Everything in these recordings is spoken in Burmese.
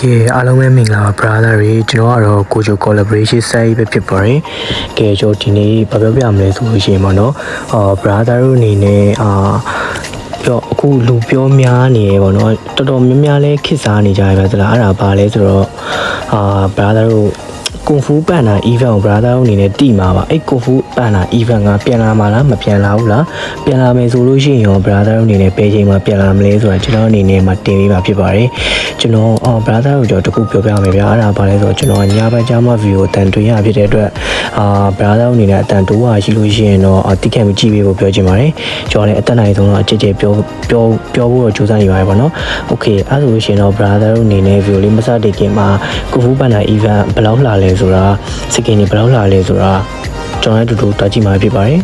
အားလုံးပဲမင်္ဂလာပါ brother တွေကျွန်တော်ကတော့ကိုဂျို collaboration site ပဲဖြစ်ပါတယ်ကဲကျွန်တော်ဒီနေ့ဘာပြောပြမလဲဆိုလို့ရှိရင်ပေါ့နော်brother တို့အနေနဲ့အခုလူပြောများနေရပေါ့နော်တော်တော်များများလဲခစ်စားနေကြရပါသလားအဲ့ဒါဘာလဲဆိုတော့brother တို့ကွန်ဖူပန်နာ event ကို brother တို့အနေနဲ့တိမှာပါအဲ့ကွန်ဖူပန်နာ event ကပြန်လာမှာလားမပြန်လာဘူးလားပြန်လာမယ်ဆိုလို့ရှိရင်ရော brother တို့အနေနဲ့ဘယ်ချိန်မှပြန်လာမလဲဆိုတာကျွန်တော်အနေနဲ့မှတင်ပေးပါဖြစ်ပါတယ်ကျွန်တော်brother တို့တခုပြောပြမယ်ဗျာအဲ့ဒါဘာလဲဆိုတော့ကျွန်တော်ညဘက်ကြားမှာ view ကိုတန်တွင်းရဖြစ်တဲ့အတွက်brother တို့အနေနဲ့အတန်တိုးရရှိလို့ရှိရင်တော့တိကျမကြည့်ပေးဖို့ပြောချင်ပါတယ်ကျွန်တော်လည်းအတက်နိုင်ဆုံးတော့အကြိတ်ကြိတ်ပြောဖို့တော့ကြိုးစားနေပါတယ်ပေါ့နော် okay အဲ့ဆိုလို့ရှိရင်တော့ brother တို့အနေနဲ့ view လေးမစတင်ခင်မှာကွန်ဖူပန်နာ event ဘယ်လောက်လာလဲဆိုတာစကင်တွေဘယ်လောက်လာလဲဆိုတာကျွန်တော်တို့တွားကြည့်မှာဖြစ်ပါတယ်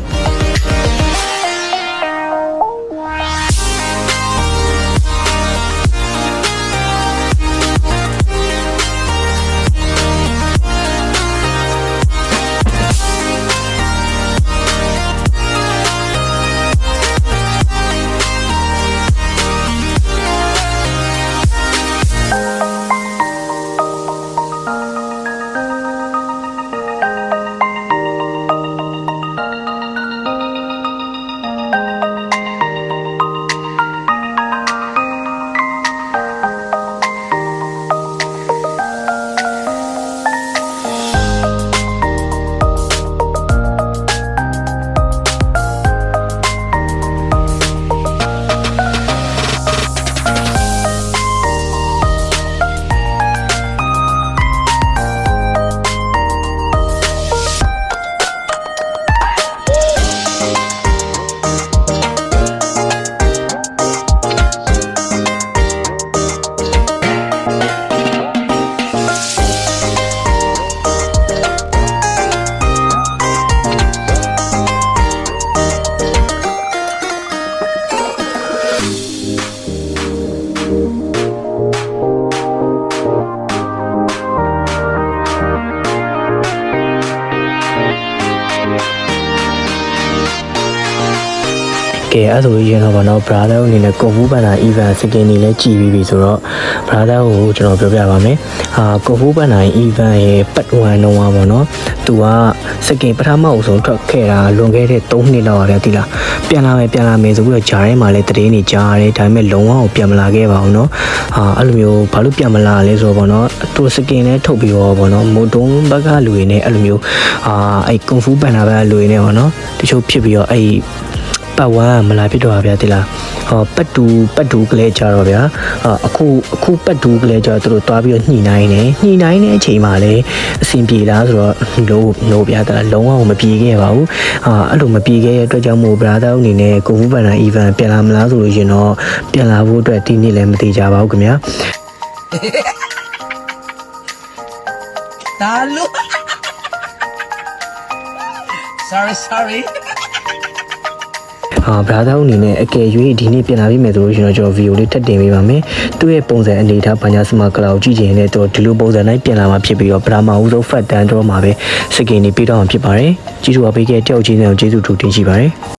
ကဲအဲ့ဆိုရင်တော့ဗောနော် brother အနေနဲ့ကွန်ဖူပန်နာ event စကင်တွေလည်းကြည်ပြီးပြီဆိုတော့ brother ကိုကျွန်တော်ပြောပြပါမယ်ကွန်ဖူပန်နာ event ရဲ့ပတ်1တော့ဗောနော်သူကစကင်ပထမအဆုံးထွက်ခဲ့တာလွန်ခဲ့တဲ့3နှစ်လောက်ရတယ်တိလားပြန်လာမယ်ဆိုပြီးတော့ဂျားထဲမှာလည်းတည်နေကြားရတယ်ဒါပေမဲ့လုံးဝပြန်မလာခဲ့ပါဘူးเนาะအဲ့လိုမျိုးဘာလို့ပြန်မလာလဲဆိုတော့ဗောနော်သူစကင်လည်းထုတ်ပြီးတော့ဗောနော်မိုတုံးဘက်ကလူတွေနဲ့အဲ့လိုမျိုးအဲ့ကွန်ဖူပန်နာဘက်ကလူတွေနဲ့ဗောနော်တချို့ဖြစ်ပြီးတော့အဲ့ပတ်ဝမ်းမလာဖြစ်တော့ဗျာတိလားပတ်တူကလေးကြတော့ဗျာအခုပတ်တူကလေးကြတော့သူတို့တွားပြီးတော့ညှိနှိုင်းတဲ့အချိန်မှာလည်းအဆင်ပြေလားဆိုတော့လို့ဗျာတလားလုံးဝမပြေခဲ့ပါဘူးအဲ့လိုမပြေခဲ့တဲ့အတွက်ကြောင့်မို့ brother အနေနဲ့ကိုဖူးပန်နာ event ပြန်လာမလားဆိုလို့ရှင်တော့ပြန်လာဖို့အတွက်ဒီနေ့လည်းမသေးကြပါဘူးခင်ဗျာဒါလို့ sorry brother အနေနဲ့အကယ်၍ဒီနေ့ပြန်လာပြီးမယ်ဆိုလို့ရှိရင်တော့ကျွန်တော် video လေးထပ်တင်ပေးပါမယ်သူ့ရဲ့ပုံစံအနေထားဘာညာစမကလောက်ကြည့်ချင်တဲ့တော့ဒီလိုပုံစံတိုင်းပြန်လာမှာဖြစ်ပြီးတော့ပထမဦးဆုံး fat တန်းတော့မှာပဲစကင်နေပြီးတော့ဖြစ်ပါတယ်ကျေးဇူးပါပေးခဲ့တယောက်ချင်းစီကိုကျေးဇူးထူးတင်ရှိပါတယ်